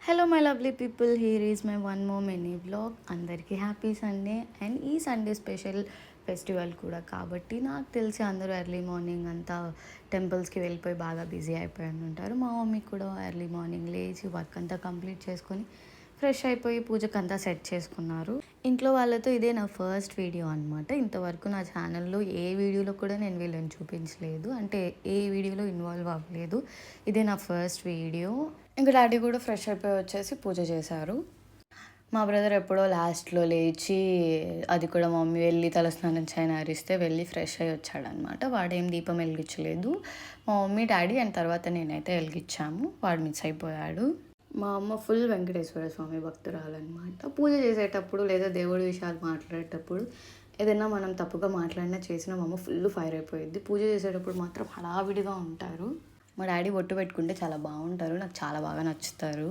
Hello my lovely people, here is my one more mini vlog. అందరికీ happy Sunday. And ఈ Sunday special festival కూడా కాబట్టి నాకు తెలిసి అందరూ ఎర్లీ మార్నింగ్ అంతా టెంపుల్స్కి వెళ్ళిపోయి బాగా బిజీ అయిపోయి ఉంటారు. మా మమ్మీ కూడా ఎర్లీ మార్నింగ్ లేచి వర్క్ అంతా కంప్లీట్ చేసుకొని ఫ్రెష్ అయిపోయి పూజకంతా సెట్ చేసుకున్నారు. ఇంట్లో వాళ్ళతో ఇదే నా ఫస్ట్ వీడియో అనమాట. ఇంతవరకు నా ఛానల్లో ఏ వీడియోలో కూడా నేను వీళ్ళని చూపించలేదు, అంటే ఏ వీడియోలో ఇన్వాల్వ్ అవ్వలేదు. ఇదే నా ఫస్ట్ వీడియో. ఇంకా డాడీ కూడా ఫ్రెష్ అయిపోయి వచ్చేసి పూజ చేశారు. మా బ్రదర్ ఎప్పుడో లాస్ట్లో లేచి, అది కూడా మా మమ్మీ వెళ్ళి తలస్నానం చేయని అరిస్తే వెళ్ళి ఫ్రెష్ అయ్యి వచ్చాడనమాట. వాడేం దీపం వెలిగించలేదు. మా మమ్మీ, డాడీ అండ్ తర్వాత నేనైతే వెలిగించాము. వాడు మిస్ అయిపోయాడు. మా అమ్మ ఫుల్ వెంకటేశ్వర స్వామి భక్తురాలన్నమాట. పూజ చేసేటప్పుడు లేదా దేవుడి విషయాలు మాట్లాడేటప్పుడు ఏదైనా మనం తప్పుగా మాట్లాడినా చేసినా మా అమ్మ ఫుల్ ఫైర్ అయిపోయింది. పూజ చేసేటప్పుడు మాత్రం హడావిడిగా ఉంటారు. మా డాడీ బొట్టు పెట్టుకుంటే చాలా బాగుంటారు, నాకు చాలా బాగా నచ్చుతారు.